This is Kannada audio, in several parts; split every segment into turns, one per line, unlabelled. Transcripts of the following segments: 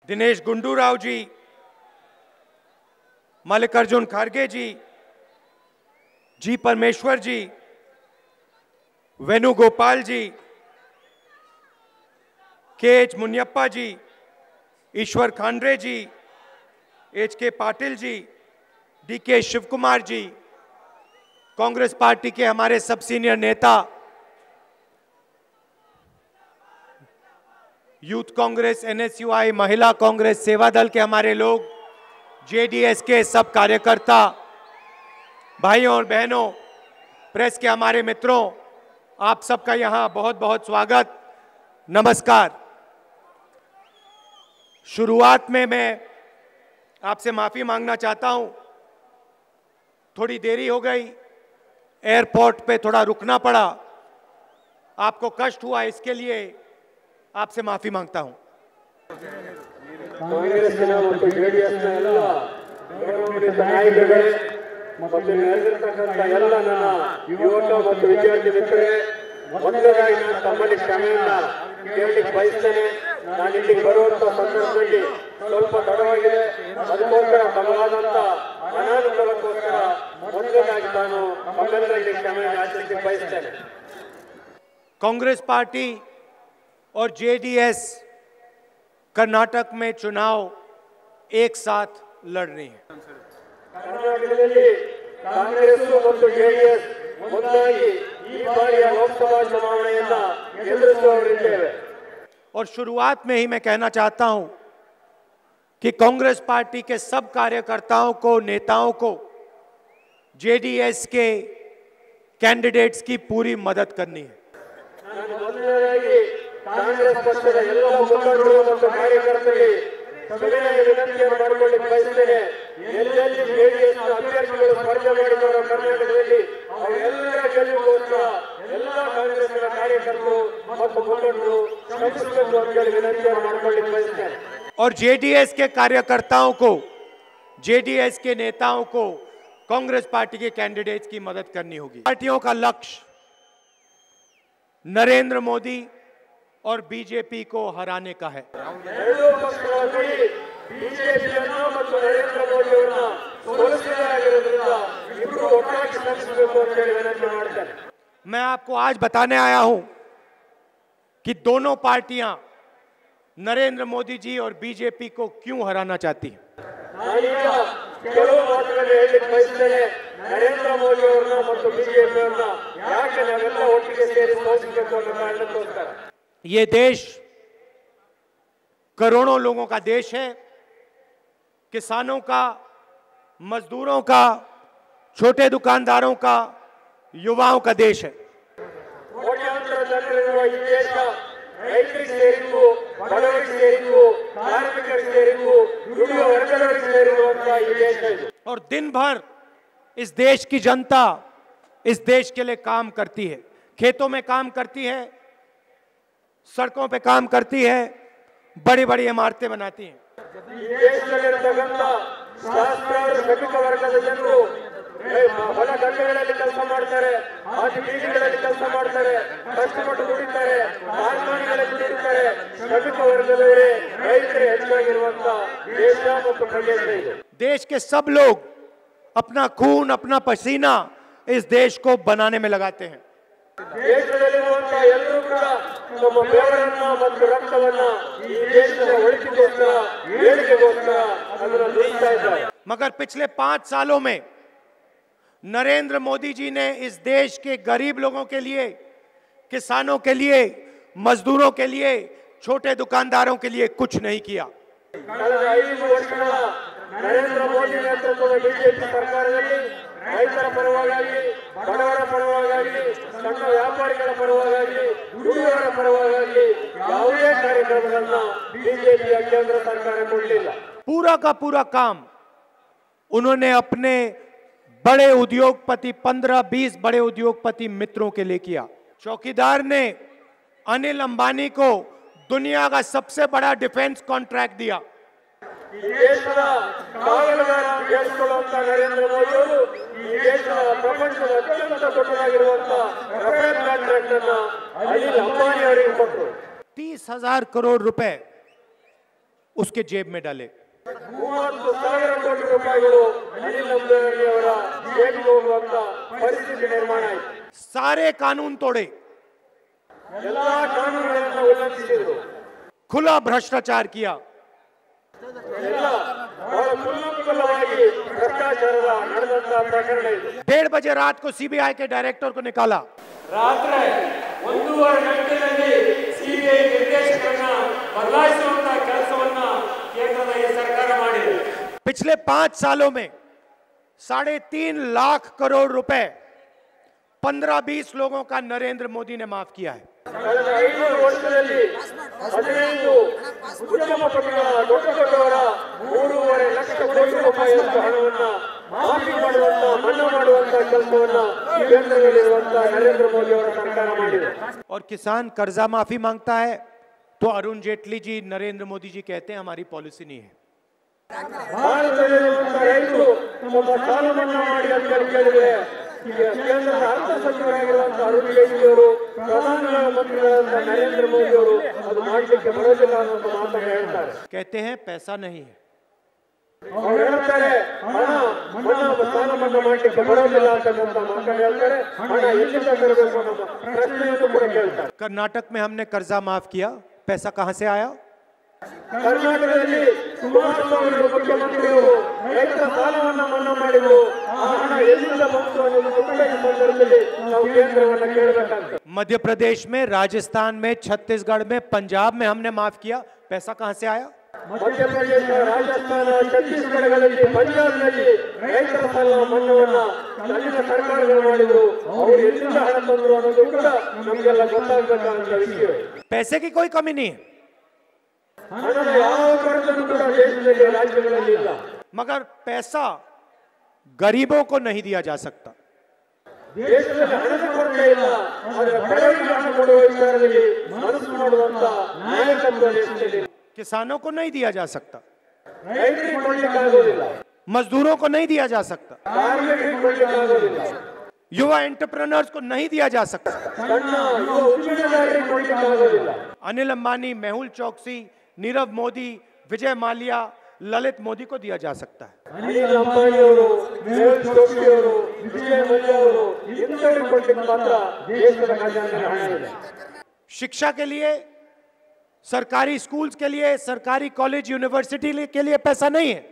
दिनेश गुंडूराव जी, मल्लिकार्जुन खड़गे जी, जी परमेश्वर जी, वेणुगोपाल जी, के.एच. मुनियप्पा जी, ईश्वर खांड्रे जी, एच.के. पाटिल जी, डी.के. शिवकुमार जी, कांग्रेस पार्टी के हमारे सब सीनियर नेता, यूथ कांग्रेस, एनएसयूआई, महिला कांग्रेस, सेवा दल के हमारे लोग, जेडीएस के सब कार्यकर्ता, भाइयों और बहनों, प्रेस के हमारे मित्रों, आप सबका यहां बहुत बहुत स्वागत, नमस्कार। शुरुआत में मैं आपसे माफी मांगना चाहता हूं, थोड़ी देरी हो गई, एयरपोर्ट पे थोड़ा रुकना पड़ा, आपको कष्ट हुआ, इसके लिए आपसे माफी मांगता हूं।
ಕಾಂಗ್ರೆಸ್ಸಿನ ಮತ್ತು ಜೆಡಿಎಸ್ನ ಎಲ್ಲ ಗೌರವಾನ್ವಿತ ನಾಯಕರುಗಳೇ ಮತ್ತು ನೆರೆದಿರ್ತಕ್ಕಂಥ ಎಲ್ಲ ನನ್ನ ಯುವಕ ಮತ್ತು ವಿದ್ಯಾರ್ಥಿ ಮಿತ್ರರೇ, ಮೊದಲನೇದಾಗಿ ನಾನು ತಮ್ಮಲ್ಲಿ ಕ್ಷಮೆಯನ್ನ ಕೇಳಲಿಕ್ಕೆ ಬಯಸ್ತೇನೆ. ನಾನು ಇಲ್ಲಿಗೆ ಬರುವಂತ ಸಂದರ್ಭದಲ್ಲಿ ಸ್ವಲ್ಪ ತಡವಾಗಿದೆ, ಅದಕ್ಕೋಸ್ಕರ ತಮಗಾದಂತ ಅನಾನುಕೂಲಕ್ಕೋಸ್ಕರ ಮೊದಲನೇದಾಗಿ ನಾನು ತಮ್ಮೆಲ್ಲರಲ್ಲಿ ಕ್ಷಮೆಯನ್ನು ಯಾಚಿಸಲಿಕ್ಕೆ ಬಯಸ್ತೇನೆ.
कांग्रेस पार्टी और जेडीएस कर्नाटक में चुनाव एक साथ लड़ रही है।
ಕರ್ನಾಟಕದಲ್ಲಿ ಕಾಂಗ್ರೆಸ್ ಮತ್ತು ಜೆಡಿಎಸ್ ಒಂದಾಗಿ ಈ ಬಾರಿಯ ಲೋಕಸಭಾ ಚುನಾವಣೆಯನ್ನ ಎದುರಿಸುವವರಿದ್ದೇವೆ.
और शुरुआत में ही मैं कहना चाहता हूं कि कांग्रेस पार्टी के सब कार्यकर्ताओं को, नेताओं को जेडीएस के कैंडिडेट्स की पूरी मदद करनी है।
ನಾನು ಮೊದಲನೇದಾಗಿ ಕಾಂಗ್ರೆಸ್ ಪಕ್ಷದ ಎಲ್ಲ ಮುಖಂಡರು ಮತ್ತು ಕಾರ್ಯಕರ್ತರಿಗೆ ಸವಿನಯ ವಿನಂತಿಯನ್ನು ಮಾಡಿಕೊಳ್ಳಿಕ್ಕೆ ಬಯಸ್ತೇನೆ. ಎಲ್ಲೆಲ್ಲಿ ಜೆಡಿಎಸ್ ಅಭ್ಯರ್ಥಿಗಳು ಸ್ಪರ್ಧೆ ಮಾಡಿದವರು ಕರ್ನಾಟಕದಲ್ಲಿ ಅವರೆಲ್ಲರ ಗೆಲುವಿಗೋಸ್ಕರ ಎಲ್ಲ ಕಾಂಗ್ರೆಸ್ನ ಕಾರ್ಯಕರ್ತರು ಮತ್ತು ಮುಖಂಡರು ಶ್ರಮಿಸಬೇಕು ಅಂತ ಹೇಳಿ ವಿನಂತಿಯನ್ನು ಮಾಡಿಕೊಳ್ಳಿಕ್ಕೆ ಬಯಸ್ತೇನೆ.
और जेडीएस के कार्यकर्ताओं को, जेडीएस के नेताओं को कांग्रेस पार्टी के कैंडिडेट्स की मदद करनी होगी। पार्टियों का लक्ष्य नरेंद्र मोदी और बीजेपी को हराने का है।
ಎರಡೂ ಪಕ್ಷಗಳಲ್ಲಿ ಬಿಜೆಪಿಯನ್ನು ಮತ್ತು ನರೇಂದ್ರ ಮೋದಿ ಅವರನ್ನ ಸೋಲಿಸಬೇಕಾಗಿರೋದ್ರಿಂದ ಇಬ್ಬರು ಒಟ್ಟಾಗಿ ಶ್ರಮಿಸಬೇಕು ಅಂತ ಹೇಳಿ ವಿನಂತಿ ಮಾಡ್ತೇನೆ.
मैं आपको आज बताने आया हूं कि दोनों पार्टियां नरेंद्र मोदी जी और बीजेपी को क्यों हराना चाहती हैं।
ನಾನೀಗ ಕೆಲವು ಮಾತುಗಳನ್ನು ಹೇಳಲಿಕ್ಕೆ ಬಯಸ್ತೇನೆ. ನರೇಂದ್ರ ಮೋದಿ ಅವರನ್ನ ಮತ್ತು ಬಿಜೆಪಿ ಅವರನ್ನ ಯಾಕೆ ನಾವೆಲ್ಲ ಒಟ್ಟಿಗೆ ಸೇರಿ ಸೋಲಿಸಬೇಕು ಅನ್ನೋ ಕಾರಣಕ್ಕೋಸ್ಕರ.
ये देश करोड़ों लोगों का देश है, किसानों का, मजदूरों का, छोटे दुकानदारों का, युवाओं का देश है।
ಕೋಟ್ಯಾಂತರ ಜನರಿರುವ ಈ ದೇಶ ರೈತರಿಗೆ ಸೇರಿದ್ದು, ಬಡವರಿಗೆ ಸೇರಿದ್ದು, ಕಾರ್ಮಿಕರಿಗೆ ಸೇರಿದ್ದು, ದುಡಿಯುವ ವರ್ಗದವರಿಗೆ ಸೇರಿರುವಂತಹ ಈ ದೇಶ ಇದು.
और दिन भर इस देश की जनता इस देश के लिए काम करती है, खेतों में काम करती है, सड़कों पे काम करती है, बड़ी बड़ी इमारतें बनाती हैं।
ಈ ದೇಶದಲ್ಲಿರ್ತಕ್ಕಂಥ ಸಹಸ್ರಾರು ಶ್ರಮಿಕ ವರ್ಗದ ಜನರು ಹೊಲ ಗದ್ದೆಗಳಲ್ಲಿ ಕೆಲಸ ಮಾಡ್ತಾರೆ, ಆದಿ ಬೀದಿಗಳಲ್ಲಿ ಕೆಲಸ ಮಾಡ್ತಾರೆ, ಕಷ್ಟಪಟ್ಟು ದುಡಿತಾರೆ, ಕಾರ್ಖಾನೆಗಳಲ್ಲಿ ದುಡಿತಾರೆ. ಶ್ರಮಿಕ ವರ್ಗದವರೇ ರೈತರೇ ಹೆಚ್ಚಾಗಿರುವಂತ ದೇಶ ಮತ್ತು ಪ್ರದೇಶ ಇದು.
देश के सब लोग अपना खून, अपना पसीना इस देश को बनाने में लगाते हैं।
ದೇಶದಲ್ಲಿರುವಂತಹ ಎಲ್ಲರೂ ಕೂಡ ತಮ್ಮ ಬೆವರನ್ನ ಮತ್ತು ರಕ್ತವನ್ನ ಈ ದೇಶದ ಒಳಿತಿಗೋಸ್ಕರ, ಏಳಿಗೆಗೋಸ್ಕರ ಅದನ್ನು ದುಡಿಸ್ತಾ ಇದ್ದಾರೆ.
मगर पिछले 5 सालों में नरेंद्र मोदी जी ने इस देश के गरीब लोगों के लिए, किसानों के लिए, मजदूरों के लिए, छोटे दुकानदारों के लिए कुछ नहीं किया।
ಕಳೆದ 5 ವರ್ಷಗಳ ನರೇಂದ್ರ ಮೋದಿ ನೇತೃತ್ವದ ಬಿಜೆಪಿ ಸರ್ಕಾರದಲ್ಲಿ ರೈತರ ಪರವಾಗಿ, ಬಡವರ ಪರವಾಗಿ, ಸಣ್ಣ ವ್ಯಾಪಾರಿಗಳ ಪರವಾಗಿ, ದುಡಿಯುವವರ ಪರವಾಗಿ ಯಾವುದೇ ಕಾರ್ಯಕ್ರಮಗಳನ್ನ ಬಿಜೆಪಿಯ ಕೇಂದ್ರ ಸರ್ಕಾರ ಕೊಡಲಿಲ್ಲ.
पूरा का पूरा काम उन्होंने अपने बड़े उद्योगपति, 15-20 बड़े उद्योगपति मित्रों के लिए किया। चौकीदार ने अनिल अंबानी को दुनिया का सबसे बड़ा डिफेंस कॉन्ट्रैक्ट दिया।
ಈ ದೇಶದ ಕಾವಲುಗಾರ ಅಂತ ಹೇಳಿಕೊಳ್ಳುವಂತ ನರೇಂದ್ರ ಮೋದಿ ಅವರು ಈ ದೇಶದ ಪ್ರಪಂಚದ ಅತ್ಯಂತ ದೊಡ್ಡದಾಗಿರುವಂತಹ ರಫೇಲ್ ಕಾಂಟ್ರಾಕ್ಟ್ ಅನ್ನ ಅನಿಲ್ ಅಂಬಾನಿ ಅವರಿಗೆ ಕೊಟ್ಟರು.
30,000 करोड़ रुपए उसके जेब में डाले।
30,000 ಕೋಟಿ ರೂಪಾಯಿಗಳು ಅನಿಲ್ ಅಂಬಾನಿ ಅವರ ಜೇಬಿಗೆ ಹೋಗುವಂತ ಪರಿಸ್ಥಿತಿ ನಿರ್ಮಾಣ ಆಯಿತು.
सारे कानून तोड़े,
ಎಲ್ಲಾ ಕಾನೂನುಗಳನ್ನು ಉಲ್ಲಂಘಿಸಿದರು,
खुला भ्रष्टाचार किया,
ಎಲ್ಲ ಬಹಳ ಕುಲ್ಲಂಕುಷವಾಗಿ ಭ್ರಷ್ಟಾಚಾರದ ನಡೆದಂತಹ ಪ್ರಕರಣ ಇದು.
1:30 बजे रात को सीबीआई के डायरेक्टर को निकाला।
ರಾತ್ರಿ 1:30 ಗಂಟೆಯಲ್ಲಿ ಸಿಬಿಐ ನಿರ್ದೇಶಕರನ್ನ ಬದಲಾಯಿಸುವಂತಹ ಕೆಲಸವನ್ನ ಕೇಂದ್ರದ ಈ ಸರ್ಕಾರ ಮಾಡಿದೆ.
पिछले 5 सालों में 3.5 लाख करोड़ रुपए 15-20 लोगों का नरेंद्र मोदी ने माफ किया है।
ಕಳೆದ 5 ವರ್ಷದಲ್ಲಿ 15 ಉದ್ಯಮಪತಿಗಳ ದೊಡ್ಡವರ 3.5 ಲಕ್ಷ ಕೋಟಿ ರೂಪಾಯಿಯಷ್ಟು ಹಣವನ್ನ ಮಾಫಿ ಮಾಡುವಂತ ಮನ್ನಾ ಮಾಡುವಂತ ಕೆಲಸವನ್ನ ಕೇಂದ್ರದಲ್ಲಿರುವಂತಹ ನರೇಂದ್ರ ಮೋದಿ ಅವರ ಸರ್ಕಾರ ಮಾಡಿದೆ.
और किसान कर्जा माफी मांगता है तो अरुण जेटली जी, नरेंद्र मोदी जी कहते हैं हमारी पॉलिसी नहीं है।
ಭಾರತದಲ್ಲಿರುವಂತಹ ರೈತರು ನಮ್ಮ ಸಾಲ ಮನ್ನಾ ಮಾಡಿ ಅಂತ ಕೇಳಿದ್ರೆ ಕೇಂದ್ರದ ಅರ್ಥ ಸಚಿವರಾಗಿರುವಂತಹ ಅರುಣ್ ಜೇಟ್ಲಿ ಅವರು, ಪ್ರಧಾನಮಂತ್ರಿಗಳಾದ ನರೇಂದ್ರ ಮೋದಿ ಅವರು ಅದು ಮಾಡಲಿಕ್ಕೆ ಬರೋದಿಲ್ಲ ಅನ್ನೋ ಮಾತನ್ನು ಹೇಳ್ತಾರೆ.
कहते हैं पैसा नहीं है।
ಅವ್ರು ಹೇಳ್ತಾರೆ ಹಣ ಸಾಲ ಮನ್ನಾ ಮಾಡಲಿಕ್ಕೆ ಬರೋದಿಲ್ಲ ಅಂತ ಮಾತನ್ನು ಹೇಳ್ತಾರೆ. ಹಣ ಎಲ್ಲಿಂದ ತರಬೇಕು ಅನ್ನೋ ಪ್ರಶ್ನೆಯನ್ನು ಕೂಡ ಕೇಳ್ತಾರೆ.
कर्नाटक में हमने कर्जा माफ किया, पैसा कहां से आया?
ಕರ್ನಾಟಕದಲ್ಲಿ ಕುಮಾರಸ್ವಾಮಿ ಮುಖ್ಯಮಂತ್ರಿಗಳು ರೈತರ ಸಾಲವನ್ನ ಮನ್ನಾ ಮಾಡಿದ್ರು, ಆ ಹಣ ಎಲ್ಲಿಂದ ಬಂತು ಅನ್ನೋದು ಕೂಡ ಈ ಸಂದರ್ಭದಲ್ಲಿ ನಾವು ಕೇಂದ್ರವನ್ನ ಕೇಳಬೇಕಾಗ್ತದೆ.
मध्य प्रदेश में, राजस्थान में, छत्तीसगढ़ में, पंजाब में हमने माफ किया, पैसा कहां से आया?
ಮಧ್ಯಪ್ರದೇಶ, ರಾಜಸ್ಥಾನ, ಛತ್ತೀಸ್ಗಢಗಳಲ್ಲಿ, ಪಂಜಾಬ್ನಲ್ಲಿ ರೈತರ ಸಾಲ ಮನ್ನಾವನ್ನ ಅಲ್ಲಿನ ಸರ್ಕಾರಗಳು ಮಾಡಿದ್ರು. ಅವರು ಎಲ್ಲಿಂದ ಹಣ ತಂದ್ರು ಅನ್ನೋದು ಕೂಡ ನಮಗೆಲ್ಲ ಗೊತ್ತಾಗಬೇಕಾದಂತ ವಿಷಯ.
पैसे की कोई कमी नहीं है,
ಹಣದ ಯಾವ ಕೊರತೆಯೂ ಕೂಡ ದೇಶದಲ್ಲಿ, ರಾಜ್ಯಗಳಲ್ಲಿ ಇಲ್ಲ.
मगर पैसा गरीबों को नहीं दिया जा सकता।
ದೇಶದಲ್ಲಿ ಹಣದ ಕೊರತೆ ಇಲ್ಲ, ಆದರೆ ಬಡವರಿಗೆ ಹಣ ಕೊಡುವ ವಿಚಾರದಲ್ಲಿ ಮನಸ್ಸು ಮಾಡುವಂತ ನಾಯಕತ್ವ ದೇಶದಲ್ಲಿ ಇಲ್ಲ.
किसानों को नहीं दिया जा सकता,
ರೈತರಿಗೆ ಕೊಡ್ಲಿಕ್ಕೆ ಆಗೋದಿಲ್ಲ,
मजदूरों को नहीं दिया जा सकता,
ಕಾರ್ಮಿಕರಿಗೆ ಕೊಡ್ಲಿಕ್ಕೆ ಆಗೋದಿಲ್ಲ,
युवा एंटरप्रेन्योर्स को नहीं दिया जा सकता।
ಸಣ್ಣ ಯುವ ಉದ್ಯಮದಾರರಿಗೆ ಕೊಡ್ಲಿಕ್ಕೆ ಆಗೋದಿಲ್ಲ.
अनिल अंबानी, मेहुल चौकसी, नीरव मोदी, विजय माल्या, ललित मोदी को दिया जा सकता है।
ಅನಿಲ್ ಅಂಬಾನಿ ಅವರು, ಮೇಹುಲ್ ಚೋಕ್ಸಿ ಅವರು, ವಿಜಯ್ ಮಲ್ಯ ಅವರು ಇಂಥವರಿಗೆ ಕೊಡ್ಲಿಕ್ಕೆ ಮಾತ್ರ ದೇಶದ ಖಜಾನೆಯಲ್ಲಿ ಹಣ ಇದೆ.
शिक्षा के लिए, सरकारी स्कूल्स के लिए, सरकारी कॉलेज यूनिवर्सिटी के लिए पैसा नहीं है।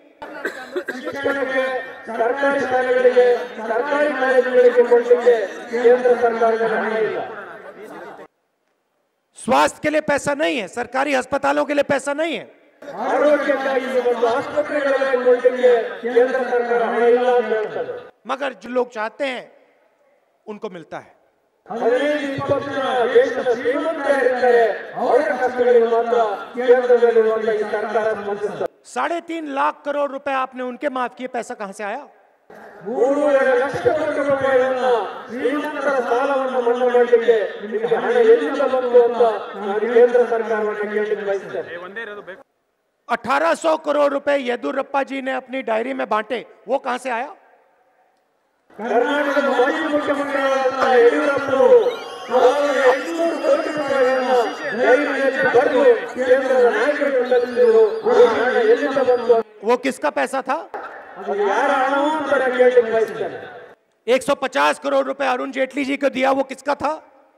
ಶಿಕ್ಷಣಕ್ಕೆ, ಸರ್ಕಾರಿ ಶಾಲೆಗಳಿಗೆ, ಸರ್ಕಾರಿ ಕಾಲೇಜುಗಳಿಗೆ ಕೊಡ್ಲಿಕ್ಕೆ ಕೇಂದ್ರ ಸರ್ಕಾರದಲ್ಲಿ ಹಣ ಇಲ್ಲ.
स्वास्थ्य के लिए पैसा नहीं है, सरकारी अस्पतालों के लिए पैसा नहीं है।
ಆರೋಗ್ಯಕ್ಕಾಗಿ ಮತ್ತು ಆಸ್ಪತ್ರೆಗಳಿಗೆ ಕೊಡ್ಲಿಕ್ಕೆ ಕೇಂದ್ರ ಸರ್ಕಾರ ಹಣ ಇಲ್ಲ ಅಂತ ಹೇಳ್ತದೆ.
मगर जो लोग चाहते हैं उनको मिलता है।
15-20 ಜನ ದೇಶದ ಶ್ರೀಮಂತರಿದ್ದಾರೆ, ಅವರ ಕಷ್ಟಗಳಿಗೆ ಮಾತ್ರ ಕೇಂದ್ರದಲ್ಲಿರುವಂತಹ ಈ ಸರ್ಕಾರ ಸ್ಪಂದಿಸುತ್ತದೆ.
3.5 लाख करोड़ रुपए आपने उनके माफ किए, पैसा कहां से आया?
3.5 ಲಕ್ಷ ಕೋಟಿ ರೂಪಾಯಿಗಳನ್ನ ಶ್ರೀಮಂತರ ಸಾಲವನ್ನು ಮನ್ನಾ ಮಾಡಲಿಕ್ಕೆ ನಿಮಗೆ ಹಣ ಎಲ್ಲಿಂದ ಬಂತು ಅಂತ ನಾನು ಕೇಂದ್ರ ಸರ್ಕಾರವನ್ನು ಕೇಳಲಿಕ್ಕೆ ಬಯಸ್ತೇನೆ.
1800 करोड़ रुपए येदुरप्पा जी ने अपनी डायरी में बांटे, वो कहां से आया?
ಕರ್ನಾಟಕದ ಮಾಜಿ ಮುಖ್ಯಮಂತ್ರಿಗಳಾದಂತಹ ಯಡಿಯೂರಪ್ಪನವರು 500 ಕೋಟಿ ರೂಪಾಯಿಗಳನ್ನ ಡೈರಿಯಲ್ಲಿ ಬರೆದು ಕೇಂದ್ರದ ನಾಯಕರಿಗೆ ತಲುಪಿಸಿದರು. ಆ ಹಣ ಎಲ್ಲಿಂದ ಬಂತು,
वो किसका पैसा था?
ಅದು ಯಾರ ಹಣವೂ ಅಂತ ನಾನು ಕೇಳಲಿಕ್ಕೆ ಬಯಸ್ತೇನೆ.
150 करोड़ रुपए अरुण जेटली जी को दिया, वो किसका था?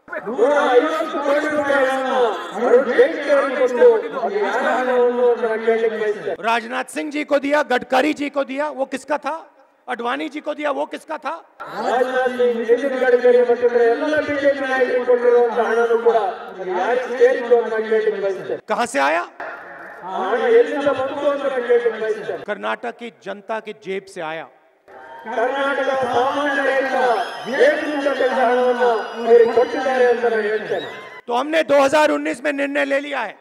150 ಕೋಟಿ ರೂಪಾಯಿಗಳನ್ನ ಅರುಣ್ ಜೇಟ್ಲಿ ಅವರಿಗೆ ಕೊಟ್ಟು ಅದು ಯಾರ ಹಣವನ್ನು ಅಂತ ನಾನು ಕೇಳಲಿಕ್ಕೆ ಬಯಸ್ತೇನೆ.
राजनाथ सिंह जी को दिया, गडकरी जी को दिया, वो किसका था? अडवाणी जी को दिया, वो किसका था?
ರಾಜನಾಥ್ ಸಿಂಗ್, ನಿತಿನ್ ಗಡ್ಕರಿ ಮತ್ತು ಎಲ್ಲ ಬಿಜೆಪಿ ನಾಯಕರಿಗೆ ಕೊಟ್ಟಿರುವಂತಹ ಹಣನೂ ಕೂಡ ಅದು ಯಾರಿಗೆ ಸೇರಿತು ಅಂತ ನಾನು ಕೇಳಲಿಕ್ಕೆ ಬಯಸ್ತೇನೆ.
कहां से आया?
ಆ ಹಣ ಎಲ್ಲಿಂದ ಬಂತು ಅಂತ ನಾನು ಕೇಳಲಿಕ್ಕೆ ಬಯಸ್ತೇನೆ.
कर्नाटक की जनता की जेब से आया।
ಕರ್ನಾಟಕದ ಸಾಮಾನ್ಯ ರೈತ ಜೇಬಿನಿಂದ ತೆಗೆದ ಹಣವನ್ನು ಅವರಿಗೆ ಕೊಟ್ಟಿದ್ದಾರೆ ಅಂತ ನಾನು ಹೇಳ್ತೇನೆ.
तो हमने 2019 में निर्णय ले लिया है,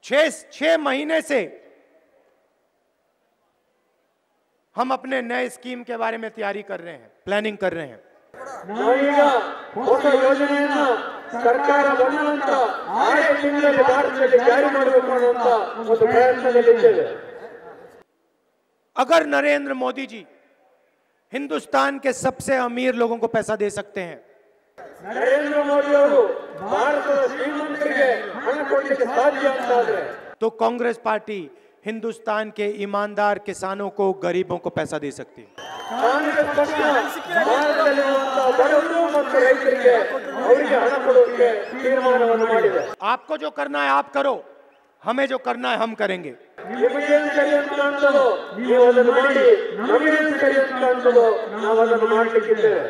6 महीने से हम अपने नए स्कीम के बारे में तैयारी कर रहे हैं, प्लानिंग कर रहे हैं।
ನಾವೀಗ ಹೊಸ ಯೋಜನೆಯನ್ನ ಸರ್ಕಾರ ಬಂದ ನಂತರ 6 ತಿಂಗಳಲ್ಲಿ ಭಾರತದಲ್ಲಿ ಜಾರಿ ಮಾಡಬೇಕು ಅನ್ನುವಂತ ಒಂದು ಪ್ರಯತ್ನದಲ್ಲಿದ್ದೇವೆ.
अगर नरेंद्र मोदी जी हिंदुस्तान के सबसे अमीर लोगों को पैसा दे सकते हैं,
ನರೇಂದ್ರ ಮೋದಿ ಅವರು ಭಾರತದ ಶ್ರೀಮಂತರಿಗೆ ಹಣ ಕೊಡಲಿಕ್ಕೆ ಸಾಧ್ಯ ಅಂತಾದ್ರೆ,
तो कांग्रेस पार्टी हिंदुस्तान के ईमानदार किसानों को, गरीबों को पैसा दे सकती है।
ಕಾಂಗ್ರೆಸ್ ಪಕ್ಷ ಭಾರತದಲ್ಲಿರುವಂತಹ ಬಡವರು ಮತ್ತು ರೈತರಿಗೆ ಅವರಿಗೆ ಹಣ ಕೊಡೋಕೆ ತೀರ್ಮಾನವನ್ನು ಮಾಡಿದೆ.
आपको जो करना है आप करो, हमें जो करना है हम करेंगे.
ನಿಮಗೇನು ಸರಿ ಅಂತ ಕಾಣ್ತದೋ ನೀವು ಅದನ್ನು ಮಾಡಿ, ನಮಗೇನು ಸರಿ ಅಂತ ಕಾಣ್ತದೋ ನಾವು ಅದನ್ನು ಮಾಡಲಿಕ್ಕಿದ್ದೇವೆ.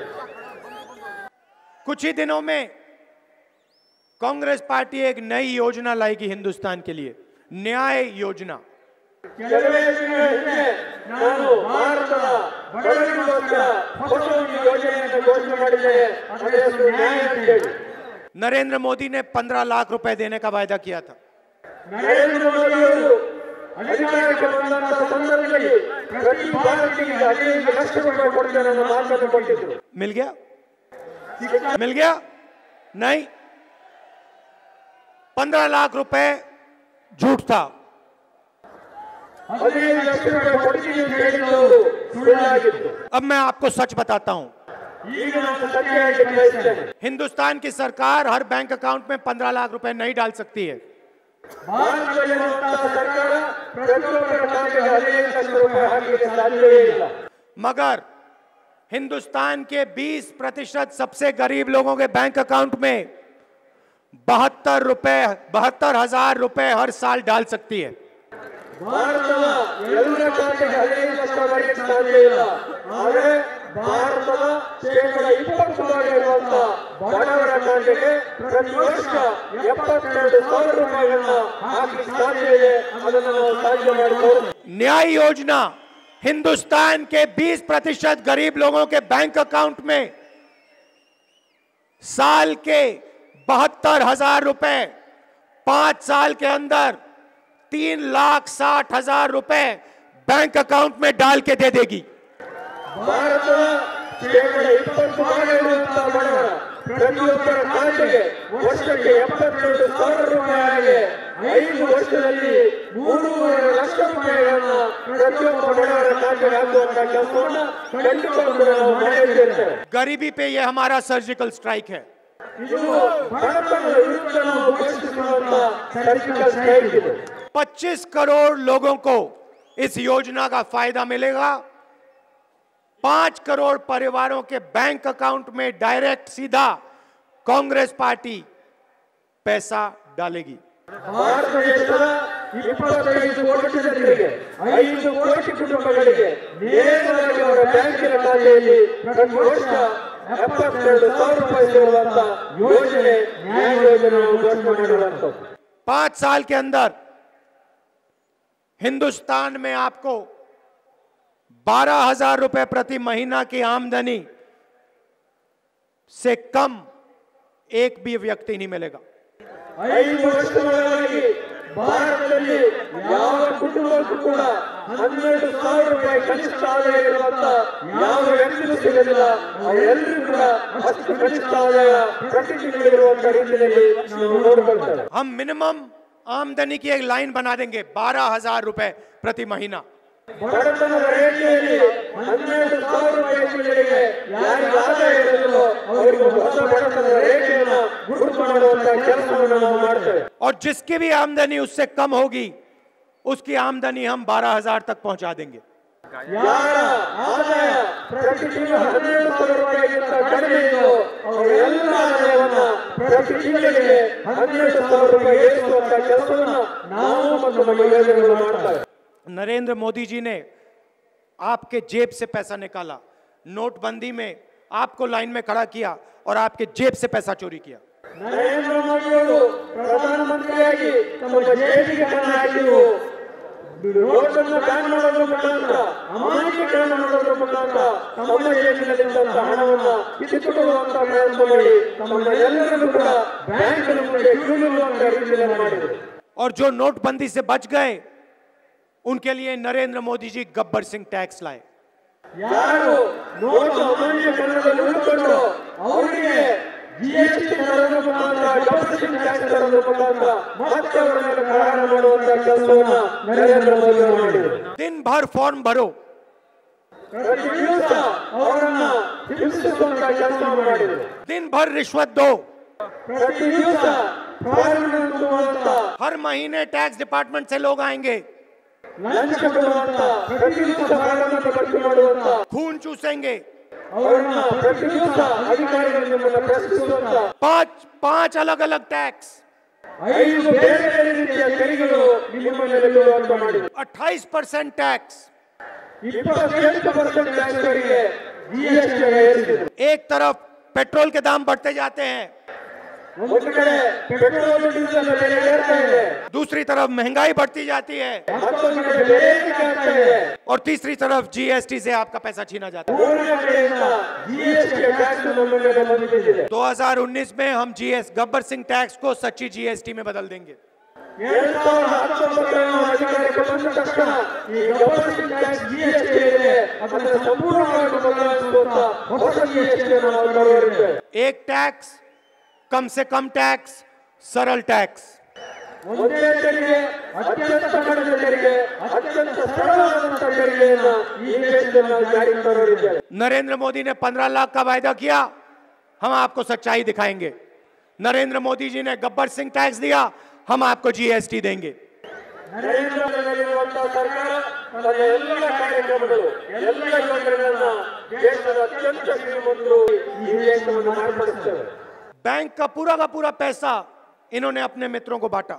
कुछ ही दिनों में कांग्रेस पार्टी एक नई योजना लाएगी हिंदुस्तान के लिए, न्याय योजना.
ಕೆಲವೇ ದಿನಗಳ ಹಿಂದೆ ನಾನು ಭಾರತದ ಬಡವರಿಗೋಸ್ಕರ ಹೊಸ ಒಂದು ಯೋಜನೆಯನ್ನು ಘೋಷಣೆ ಮಾಡಿದ್ದೇನೆ. ಅದರ ಹೆಸರು ನ್ಯಾಯ ಅಂತ ಹೇಳಿ.
नरेंद्र मोदी ने 15 लाख रुपए देने का वायदा किया था.
ನರೇಂದ್ರ ಮೋದಿ ಅವರು ಅಧಿಕಾರಕ್ಕೆ ಬಂದಂತಹ ಸಂದರ್ಭದಲ್ಲಿ ಪ್ರತಿ ಭಾರತೀಯ 15 ಲಕ್ಷ ರೂಪಾಯಿ ಕೊಡ್ತೇನೆ ಅನ್ನೋ ಮಾತನ್ನು ಕೊಟ್ಟಿದ್ರು.
मिल गया? मिल गया? नहीं. 15 लाख रुपए झूठ था.
15 ಲಕ್ಷ ರೂಪಾಯಿ ಕೊಡ್ತೀನಿ ಅಂತ ಹೇಳಿದವರು ಸುಳ್ಳಾಗಿತ್ತು.
अब मैं आपको सच बताता हूं.
ಈಗ ನಾನು ಸತ್ಯ ಹೇಳಲಿಕ್ಕೆ ಬಯಸ್ತೇನೆ.
हिंदुस्तान की सरकार हर बैंक अकाउंट में 15 लाख रुपए नहीं डाल सकती है.
ಭಾರತದಲ್ಲಿರುವಂತಹ ಸರ್ಕಾರ ಪ್ರತಿಯೊಬ್ಬರ ಖಾತೆಗೆ 15 ಲಕ್ಷ ರೂಪಾಯಿ ಹಾಕಲಿಕ್ಕೆ ಸಾಧ್ಯವೇ ಇಲ್ಲ.
मगर हिंदुस्तान के 20% सबसे गरीब लोगों के बैंक अकाउंट में 72,000 रुपए हर साल डाल सकती है.
ಭಾರತದ ಎಲ್ಲರ ಖಾತೆಗೆ 15 ಲಕ್ಷ ಬರಲಿಕ್ಕೆ ಸಾಧ್ಯ ಇಲ್ಲ. ಆದರೆ ಭಾರತದ ಶೇಕಡ 20% ಇರುವಂತಹ ಬಡವರ ಖಾತೆಗೆ ಪ್ರತಿ ವರ್ಷ 72,000 ರೂಪಾಯಿಗಳನ್ನ ಹಾಕಲಿಕ್ಕೆ ಸಾಧ್ಯ ಇದೆ. ಅದನ್ನು ನಾವು ಸಾಧ್ಯ ಮಾಡಿಕೊಳ್ಳೋಣ.
न्याय योजना हिंदुस्तान के 20% गरीब लोगों के बैंक अकाउंट में साल के 72,000 रुपए 5 साल के अंदर 3,60,000 रुपए बैंक अकाउंट में डाल के दे देगी.
ಭಾರತದ ಶೇಕಡ 20% ಇರುವಂತಹ ಬಡವರ ಪ್ರತಿಯೊಬ್ಬರ ಖಾತೆಗೆ ವರ್ಷಕ್ಕೆ 72,000 ರೂಪಾಯಿಗೆ 5 ವರ್ಷದಲ್ಲಿ 3.5 ಲಕ್ಷ ರೂಪಾಯಿಗಳನ್ನ ಪ್ರತಿಯೊಬ್ಬ ಬಡವರ ಖಾತೆಗೆ ಹಾಕುವಂತಹ ಕೆಲಸವನ್ನು ಖಂಡಿತವಾಗ್ಲೂ ನಾವು ಮಾಡಿದ್ದೇವೆ.
गरीबी पे ये हमारा सर्जिकल स्ट्राइक है.
ಇದು ಬಡತನದ ವಿರುದ್ಧ ನಾವು ಘೋಷಿಸಿರುವಂತಹ ಸರ್ಜಿಕಲ್ ಸ್ಟ್ರೈಕ್ ಇದು.
25 करोड़ लोगों को इस योजना का फायदा मिलेगा. 5 करोड़ परिवारों के बैंक अकाउंट में डायरेक्ट सीधा कांग्रेस पार्टी पैसा डालेगी.
ಭಾರತ ದೇಶದ 25 ಕೋಟಿ ಜನರಿಗೆ 5 ಕೋಟಿ ಕುಟುಂಬಗಳಿಗೆ ನೇರವಾಗಿ ಅವರ ಬ್ಯಾಂಕಿನ ಖಾತೆಯಲ್ಲಿ ಪ್ರತಿ ವರ್ಷ 72,000 ರೂಪಾಯಿ ಸಿಗುವಂತಹ ಯೋಜನೆ ನ್ಯಾಯ ಯೋಜನೆ ಘೋಷಣೆ ಮಾಡಿರುವಂತದ್ದು.
5 साल के अंदर हिंदुस्तान में आपको 12,000 रुपए प्रति महीना की आमदनी से कम एक भी व्यक्ति नहीं मिलेगा.
5 ವರ್ಷಗಳಲ್ಲಿ ಭಾರತದಲ್ಲಿ ಯಾವ ಕುಟುಂಬಕ್ಕೂ ಕೂಡ 12,000 ರೂಪಾಯಿ ಕನಿಷ್ಠ ಆದಾಯ ಇರುವಂತಹ ಯಾವ ವ್ಯಕ್ತಿಗೂ ಸಿಗಲಿಲ್ಲ. ಅವರೆಲ್ಲರೂ ಕೂಡ ಅಷ್ಟು ಕನಿಷ್ಠ ಆದಾಯ ಪ್ರತಿ ತಿಂಗಳಿರುವಂತಹ ರೀತಿಯಲ್ಲಿ ನಾವು ನೋಡಿಕೊಳ್ತೇವೆ.
हम मिनिमम आमदनी की एक लाइन बना देंगे 12,000 रुपए प्रति महीना.
ಬಡತನದ ರೇಖೆಯಲ್ಲಿ 12,000 ರೂಪಾಯಿಗಳಿಗೆ ಯಾರಿಗೆ ಆದಾಯ ಇರುತ್ತೋ ಅವರಿಗೆ ಹೊಸ ಬಡತನದ ರೇಖೆಯನ್ನು ಗುರುತು ಮಾಡುವಂತಹ ಕೆಲಸವನ್ನು ನಾವು ಮಾಡ್ತೇವೆ.
और जिसकी भी आमदनी उससे कम होगी उसकी आमदनी हम 12,000 तक पहुंचा देंगे.
ಯಾರ ಆದಾಯ ಪ್ರತಿ ತಿಂಗಳು 12,000 ರೂಪಾಯಿಗಿಂತ ಕಡಿಮೆ ಇದೆಯೋ ಅವರೆಲ್ಲ ಆದಾಯವನ್ನ ಪ್ರತಿ ತಿಂಗಳಿಗೆ 12,000 ರೂಪಾಯಿ ಏರಿಸುವಂತಹ ಕೆಲಸವನ್ನು ನಾವು ಮತ್ತು ನಮ್ಮ ಯೋಜನೆಗಳು ಮಾಡ್ತೇವೆ.
नरेंद्र मोदी जी ने आपके जेब से पैसा निकाला. नोटबंदी में आपको लाइन में खड़ा किया और आपके जेब से पैसा चोरी किया.
ನರೇಂದ್ರ ಮೋದಿ ಅವರು ಪ್ರಧಾನಮಂತ್ರಿಯಾಗಿ ತಮ್ಮ ಜೇಬಿಗೆ ಹಣ ಹಾಕಿದ್ರು. ನೋಟನ್ನು ಬ್ಯಾನ್ ಮಾಡೋದ್ರ ಮುಖಾಂತರ, ಅಮಾನ್ಯೀಕರಣ ಮಾಡೋದ್ರ ಮುಖಾಂತರ ತಮ್ಮ ಜೇಬಿನಲ್ಲಿದ್ದಂತಹ ಹಣವನ್ನು ಕಿತ್ತುಕೊಳ್ಳುವಂತಹ ಪ್ರಯತ್ನ ಮಾಡಿ ತಮ್ಮನ್ನ ಎಲ್ಲರಿಗೂ ಕೂಡ ಬ್ಯಾಂಕಿನ ಮುಂದೆ ಕ್ಯೂ ನಿಲ್ಲುವಂತಹ ರೀತಿಯಲ್ಲಿ ಮಾಡಿದರು.
और जो नोटबंदी से बच गए उनके लिए नरेंद्र मोदी जी गब्बर सिंह टैक्स लाए.
ಯಾರು ನೋಟು ಅಮಾನ್ಯೀಕರಣದಲ್ಲಿ ಉಳಿದುಕೊಂಡ್ರು ಅವರಿಗೆ ಜಿಎಸ್ಟಿ ದರದ ಮುಖಾಂತರ ಗಬ್ಬರ್ ಸಿಂಗ್ ಟ್ಯಾಕ್ಸ್ ದರದ ಮುಖಾಂತರ ಮತ್ತೆ ಅವರ ಮೇಲೆ ಪ್ರಹಾರ ಮಾಡುವಂತಹ ಕೆಲಸವನ್ನು ನರೇಂದ್ರ ಮೋದಿ ಅವರು ಮಾಡಿದರು.
दिन भर फॉर्म भरो,
ಪ್ರತಿ ದಿವಸ ಅವರನ್ನ ಹಿಂಸಿಸುವಂತಹ ಕೆಲಸವನ್ನು ಮಾಡಿದರು.
दिन भर रिश्वत दो,
ಪ್ರತಿ ದಿವಸ ಪ್ರಾರಂಭ ತುಂಬುವಂತ
हर महीने टैक्स डिपार्टमेंट से लोग आएंगे,
ಲಂಚ ಕೊಡುವಂತ ಪ್ರತಿ ದಿವಸ ಪ್ರಾರಂಭ ಭರ್ತಿ ಮಾಡುವಂತ
खून चूसेंगे,
ಅವರನ್ನ ಪ್ರತಿ ದಿವಸ ಅಧಿಕಾರಿಗಳು ನಿಮ್ಮನ್ನ ಪ್ರಶ್ನಿಸುವಂತ
पांच अलग अलग टैक्स,
5 ಬೇರೆ ಬೇರೆ ರೀತಿಯ ತೆರಿಗೆಗಳು ನಿಮ್ಮ ಮೇಲೆ ಬೀಳುವಂತ ಮಾಡಿದೆ.
28% टैक्स,
28% ಟ್ಯಾಕ್ಸ್ ತೆರಿಗೆ ಜಿಎಸ್ಟಿ ಏರಿಸಿದೆ.
एक तरफ पेट्रोल के दाम बढ़ते जाते हैं,
ಒಂದು ಕಡೆ ಪೆಟ್ರೋಲ್ ಡೀಸೆಲ್ ಬೆಲೆ ಏರ್ತಾ ಇದೆ,
दूसरी तरफ महंगाई बढ़ती जाती है,
ಮತ್ತೊಂದು ಕಡೆ ಬೆಲೆ ಏರಿಕೆ ಆಗ್ತಾ ಇದೆ,
और तीसरी तरफ जीएसटी से आपका पैसा छीना जाता है।
ಮೂರನೇ ಕಡೆಯಿಂದ ಜಿಎಸ್ಟಿ ಟ್ಯಾಕ್ಸ್ ನಮ್ಮ ಮೇಲೆ ಬಂದಿದೆ.
2019 में हम गब्बर सिंह टैक्स को सच्ची जीएसटी में बदल देंगे।
2019 ಅಧಿಕಾರಕ್ಕೆ ಬಂದ ತಕ್ಷಣ ಈ ಗಬ್ಬರ್ ಸಿಂಗ್ ಟ್ಯಾಕ್ಸ್ ಜಿಎಸ್ಟಿ ಇದೆ ಅದನ್ನು ಸಂಪೂರ್ಣವಾಗಿ ಬದಲಾಯಿಸುವಂತ ಹೊಸ ಜಿಎಸ್ಟಿ ನಾವು ತರುತ್ತೇವೆ.
एक टैक्स, कम से कम टैक्स, सरल टैक्स,
ಒಂದೇ ತೆರಿಗೆ, ಅತ್ಯಂತ ಕಡಿಮೆ ತೆರಿಗೆ, ಅತ್ಯಂತ ಸರಳವಾದಂತ ತೆರಿಗೆಯನ್ನು ಈ ದೇಶದಲ್ಲಿ ನಾವು ಜಾರಿಗೆ ತರುತ್ತೇವೆ.
नरेंद्र मोदी ने 15 लाख का वायदा किया, हम आपको सच्चाई दिखाएंगे। नरेंद्र मोदी जी ने गब्बर सिंह टैक्स दिया, हम आपको जीएसटी देंगे।
ನರೇಂದ್ರ ಮೋದಿಯವರ ಸರ್ಕಾರ ತನ್ನ ಎಲ್ಲ ಕಾರ್ಯಕ್ರಮಗಳು ಎಲ್ಲ ಯೋಜನೆಗಳನ್ನ ದೇಶದ ಅತ್ಯಂತ ಶ್ರೀಮಂತರು ಈ ದೇಶವನ್ನು ಮಾರ್ಪಡಿಸುತ್ತವೆ.
बैंक का पूरा पैसा इन्होंने अपने मित्रों को बांटा।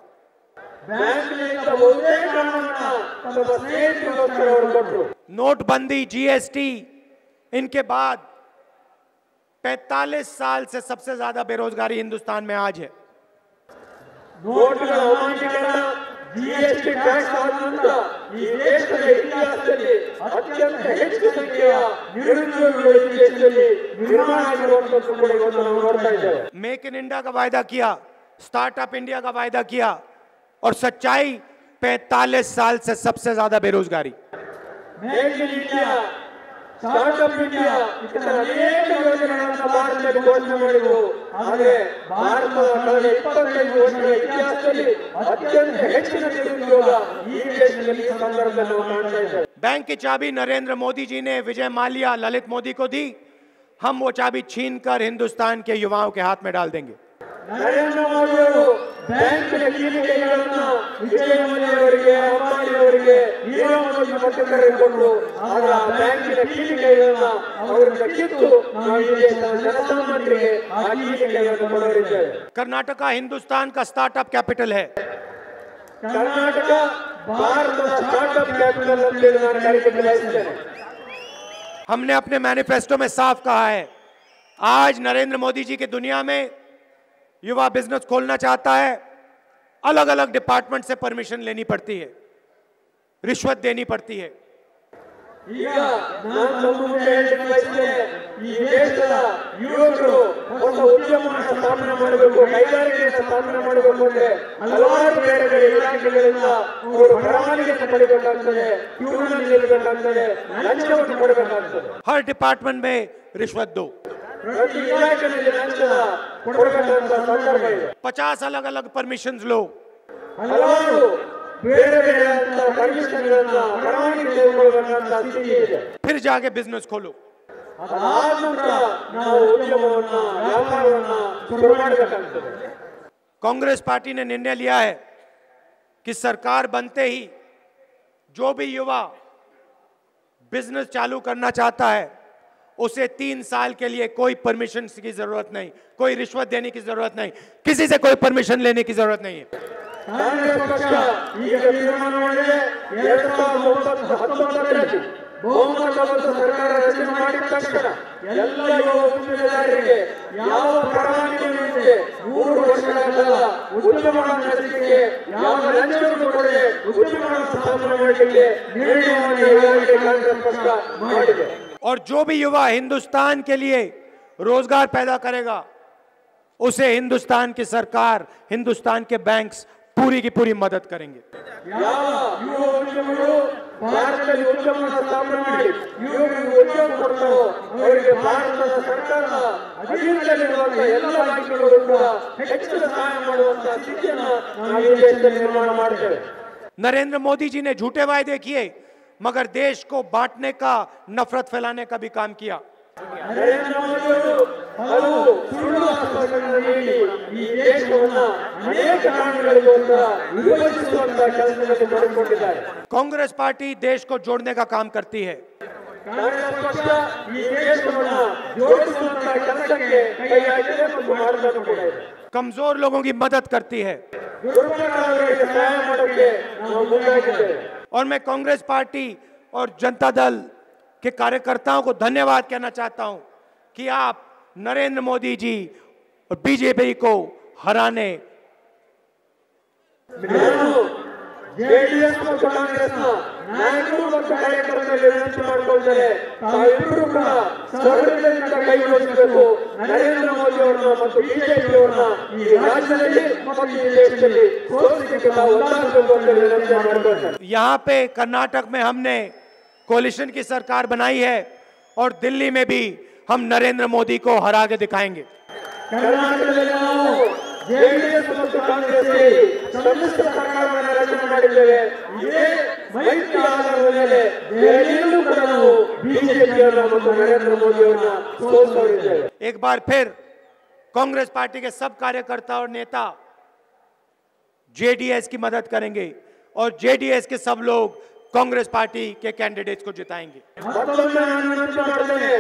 ಬ್ಯಾಂಕ್ನಿಂದ ಬಹುತೇಕ ಹಣವನ್ನ ತಮ್ಮ ಸ್ನೇಹಿತರಿಗೋಸ್ಕರ ಅವರು ಕೊಟ್ಟರು.
नोटबंदी, जीएसटी, इनके बाद 45 साल से सबसे ज्यादा बेरोजगारी हिंदुस्तान में आज है।
ನೋಟುಗಳ ಅಮಾನ್ಯೀಕರಣ, ಜಿಎಸ್ಟಿ ಟ್ಯಾಕ್ಸ್ ಆದ ನಂತರ ಈ ದೇಶದ ಇತಿಹಾಸದಲ್ಲಿ ಅತ್ಯಂತ ಹೆಚ್ಚು ಸಂಖ್ಯೆಯ ನಿರುದ್ಯೋಗಿಗಳು ಈ ದೇಶದಲ್ಲಿ ನಿರ್ಮಾಣ ಆಗಿರುವಂತದ್ದು ಕೂಡ ಇವತ್ತು ನಾವು ನೋಡ್ತಾ ಇದ್ದೇವೆ.
मेक इन इंडिया का वायदा किया, स्टार्टअप इंडिया का वायदा किया, और सच्चाई 45 साल से सबसे ज्यादा बेरोजगारी।
Make in India, startup India ಇತರ ಅನೇಕ ಯೋಜನೆಗಳನ್ನು ಭಾರತದಲ್ಲಿ ಘೋಷಣೆ ಮಾಡಿದವು. ಆದರೆ ಭಾರತದ ಕಳೆದ 25 ವರ್ಷಗಳ ಇತಿಹಾಸದಲ್ಲಿ ಅತ್ಯಂತ ಹೆಚ್ಚಿನ ನಿರುದ್ಯೋಗ ಈ ದೇಶದಲ್ಲಿ ಈ ಸಂದರ್ಭದಲ್ಲಿ ನಾವು ಕಾಣ್ತಾ ಇದ್ದೇವೆ.
बैंक की चाबी नरेंद्र मोदी जी ने विजय माल्या, ललित मोदी को दी, हम वो चाबी छीनकर हिंदुस्तान के युवाओं के हाथ में डाल देंगे।
ನರೇಂದ್ರ ಮೋದಿ ಅವರು ಬ್ಯಾಂಕಿನ ಕೀಲಿಕೆಗಳನ್ನು ವಿಜಯ ಮಲ್ಯಯವರಿಗೆ, ಅಂಬಾನಿಯವರಿಗೆ, ನೀರವ್ ಮೋದಿ ಮತ್ತಿತರರಿಗೆ ಕೊಟ್ಟರು. ಆಗ ಬ್ಯಾಂಕಿನ ಕೀಲಿಕೆಗಳನ್ನು ಅವರಿಂದ ಕಿತ್ತು ನಾವು ಈ ದೇಶದ ಜನಸಾಮಾನ್ಯರಿಗೆ ಆ ಕೀಲಿಕೆಯನ್ನು ಕೊಡೋರಿದ್ದೇವೆ.
कर्नाटका हिंदुस्तान का स्टार्टअप कैपिटल है।
ಕರ್ನಾಟಕ ಭಾರತದ ಸ್ಟಾರ್ಟ್ಅಪ್ ಕ್ಯಾಪಿಟಲ್ ಅಂತ ಹೇಳಿ ನಾನು ಹೇಳಿಕೆ ಬಯಸುತ್ತೇನೆ.
हमने अपने मैनिफेस्टो में साफ कहा है, आज नरेंद्र मोदी जी की दुनिया में युवा बिजनेस खोलना चाहता है, अलग अलग डिपार्टमेंट से परमिशन लेनी पड़ती है, रिश्वत देनी पड़ती है।
ಈಗ ನಾನು ನಮ್ಮ ಮುಂದೆ ಹೇಳಿಕೆ ಬಯಸುತ್ತೇನೆ, ಈ ದೇಶದ ಯುವಕರು ಹೊಸ ಉದ್ಯಮವನ್ನು ಸ್ಥಾಪನೆ ಮಾಡಬೇಕು, ಕೈಗಾರಿಕೆಯನ್ನು ಸ್ಥಾಪನೆ ಮಾಡಬೇಕು ಅಂದ್ರೆ ಹಲವಾರು ಬೇರೆ ಬೇರೆ ಇಲಾಖೆಗಳಿಂದ ಅವರು ಪರವಾನಗಿಯನ್ನು ಪಡೆಯಬೇಕಾಗ್ತದೆ, ಕ್ಯೂನಲ್ಲಿ ನಿಲ್ಲಬೇಕಾಗ್ತದೆ, ಲಂಚವನ್ನು ಕೊಡಬೇಕಾಗ್ತದೆ.
हर डिपार्टमेंट में रिश्वत दो।
ಪ್ರತಿ ಇಲಾಖೆಯಲ್ಲಿ ಲಂಚ ಕೊಡಬೇಕಾದಂತ ಸಂದರ್ಭ ಇದೆ.
50 अलग अलग परमिशन लो,
ಹಲವಾರು ಬೇರೆ ಬೇರೆ ಅಂತ ಪರ್ಮಿಷನ್ಗಳನ್ನ ಪರವಾನಗಿ ತೆಗೆದುಕೊಳ್ಳಬೇಕಂತ ಸ್ಥಿತಿ ಇದೆ.
फिर जाके बिजनेस खोलो।
ಅದಾದ ನಂತರ ನಾವು ಉದ್ಯಮವನ್ನ, ವ್ಯಾಪಾರವನ್ನ ಶುರು ಮಾಡಬೇಕಾಗ್ತದೆ.
कांग्रेस पार्टी ने निर्णय लिया है कि सरकार बनते ही जो भी युवा बिजनेस चालू करना चाहता है उसे 3 साल के लिए कोई परमिशन की जरूरत नहीं, कोई रिश्वत देने की जरूरत नहीं, किसी से कोई परमिशन लेने की जरूरत नहीं है।
ಕಾಂಗ್ರೆಸ್ ಪಕ್ಷ ಈಗ ತೀರ್ಮಾನ ಮಾಡಿದೆ, 2019 ಬಹುಮತ ಬಂದು ಸರ್ಕಾರ ರಚನೆ ಮಾಡಿದ ತಕ್ಷಣ ಎಲ್ಲ ಯುವ ಉದ್ಯಮಿದಾರರಿಗೆ ಯಾವ ಪರವಾನಗಿಯೂ ಇಲ್ಲದೆ 3 ವರ್ಷಗಳ ಕಾಲ ಉದ್ಯಮಗಳನ್ನು ನಡೆಸಲಿಕ್ಕೆ ಯಾವ ಲಂಚವನ್ನು ಕೊಡದೆ ಉದ್ಯಮಗಳನ್ನು ಸ್ಥಾಪನೆ ಮಾಡಲಿಕ್ಕೆ ನಿರ್ಣಯವನ್ನು ಈಗಾಗಲೇ ಕಾಂಗ್ರೆಸ್ ಪಕ್ಷ ಮಾಡಿದೆ.
और जो भी युवा हिंदुस्तान के लिए रोजगार पैदा करेगा उसे हिंदुस्तान की सरकार, हिंदुस्तान के बैंक्स पूरी की पूरी मदद करेंगे।
ಯಾವ ಯುವ ಉದ್ಯಮಿಗಳು ಭಾರತದಲ್ಲಿ ಉದ್ಯಮವನ್ನು ಸ್ಥಾಪನೆ ಮಾಡಿ ಯುವಕರಿಗೆ ಉದ್ಯೋಗ ಕೊಡ್ತಾರೋ ಅವರಿಗೆ ಭಾರತದ ಸರ್ಕಾರದ ಅಧೀನದಲ್ಲಿರುವಂತಹ ಎಲ್ಲ ರಾಜ್ಯಗಳು ಕೂಡ ಹೆಚ್ಚಿನ ಸಹಾಯ ಮಾಡುವಂತಹ ಸ್ಥಿತಿಯನ್ನು ನಾವು ಈ ದೇಶದಲ್ಲಿ ನಿರ್ಮಾಣ ಮಾಡ್ತೇವೆ.
नरेंद्र मोदी जी ने झूठे वायदे किए मगर देश को बांटने का, नफरत फैलाने का भी काम किया।
ನರೇಂದ್ರ ಮೋದಿ ಅವರು ಹಲವು ಸುಳ್ಳು ಆಶ್ವಾಸನೆಗಳನ್ನು ನೀಡಿ ಈ ದೇಶವನ್ನು ಅನೇಕ ಕಾರಣಗಳಿಗೋಸ್ಕರ ವಿಭಜಿಸುವಂತಹ ಕೆಲಸದಲ್ಲಿ ತೊಡಗಿಕೊಂಡಿದ್ದಾರೆ.
कांग्रेस पार्टी देश को जोड़ने का काम करती है.
ಕಾಂಗ್ರೆಸ್ ಪಕ್ಷ ಈ ದೇಶವನ್ನು ಜೋಡಿಸುವಂತಹ ಕೆಲಸಕ್ಕೆ ಕೈ ಹಾಕಿದೆ ಮತ್ತು ಮಾಡುವುದನ್ನು ಕೂಡ ಇದೆ.
कमजोर लोगों की मदद करती है.
ದುರ್ಬಲರಾದವರಿಗೆ ಸಹಾಯ ಮಾಡೋಕೆ ನಾವು ಮುಂದಾಗಿದ್ದೇವೆ.
और मैं कांग्रेस पार्टी और जनता दल के कार्यकर्ताओं को धन्यवाद कहना चाहता हूं कि आप नरेंद्र मोदी जी और बीजेपी को हराने
ಜೆಡಿಎಸ್ ಮತ್ತು ಕಾಂಗ್ರೆಸ್ನ ನಾಯಕರು ಮತ್ತು ಕಾರ್ಯಕರ್ತರಲ್ಲಿ ವಿನಂತಿ ಮಾಡಿಕೊಳ್ತಾರೆ, ತಾವಿಬ್ಬರು ಕೂಡ ಸಹೃದಯದಿಂದ ಕೈ ಜೋಡಿಸಬೇಕು. ನರೇಂದ್ರ ಮೋದಿ ಅವರನ್ನ ಮತ್ತು ಬಿಜೆಪಿ ಅವರನ್ನ ಈ ರಾಜ್ಯದಲ್ಲಿ ಮತ್ತು ಈ ದೇಶದಲ್ಲಿ ಸೋಲಿಸಲಿಕ್ಕೆ ನಾವು ಒತ್ತಾಯಿಸಬೇಕು ಅಂತ ವಿನಂತಿ ಮಾಡಿಕೊಳ್ತಾರೆ.
यहाँ पे कर्नाटक में हमने कोलिशन की सरकार बनाई है और दिल्ली में भी हम नरेंद्र मोदी को हरा के दिखाएंगे.
ಕರ್ನಾಟಕದಲ್ಲಿ ನಾವು ಜೆಡಿಎಸ್ ಮತ್ತು ಕಾಂಗ್ರೆಸ್ ಸಮ್ಮಿಶ್ರ ಸರ್ಕಾರವನ್ನು ರಚನೆ ಮಾಡಿದ್ದೇವೆ. ಇದೇ ಮೈತ್ರಿ ಆಧಾರದ ಮೇಲೆ ದೆಹಲಿಯಲ್ಲೂ ಕೂಡ ನಾವು ಬಿಜೆಪಿಯವರನ್ನ ಮತ್ತು ನರೇಂದ್ರ ಮೋದಿ ಅವರನ್ನ ಸೋಲಿಸಿದ್ದೇವೆ.
एक बार फिर कांग्रेस पार्टी के सब कार्यकर्ता और नेता जेडीएस की मदद करेंगे और जेडीएस के सब लोग कांग्रेस पार्टी के कैंडिडेट्स को जिताएंगे.
ಮತ್ತೊಮ್ಮೆ ನಾನು ವಿನಂತಿ ಮಾಡ್ತೇನೆ,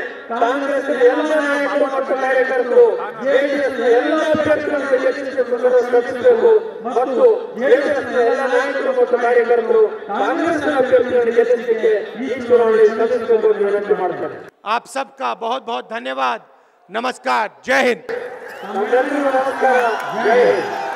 ಕಾಂಗ್ರೆಸ್ ಎಲ್ಲ ನಾಯಕರು ಮತ್ತು ಕಾರ್ಯಕರ್ತರು ಜೆಡಿಎಸ್ ಎಲ್ಲ ಅಭ್ಯರ್ಥಿಗಳನ್ನು ಗೆಲ್ಲಿಸಬೇಕು ಮತ್ತು ಜೆಡಿಎಸ್ ಎಲ್ಲ ನಾಯಕರು ಮತ್ತು ಕಾರ್ಯಕರ್ತರು ಕಾಂಗ್ರೆಸ್ ಅಭ್ಯರ್ಥಿಗಳನ್ನು ಗೆಲ್ಲಿಸಲಿಕ್ಕೆ ಈ ಚುನಾವಣೆ ಸ್ಪರ್ಧಿಸಬೇಕು ಎಂದು ವಿನಂತಿ ಮಾಡ್ತಾರೆ.
आप सबका बहुत बहुत धन्यवाद. नमस्कार. जय हिंद.
ನಮ್ಮೆಲ್ಲರಿಗೂ ನಮಸ್ಕಾರ. ಜೈ ಹಿಂದ್.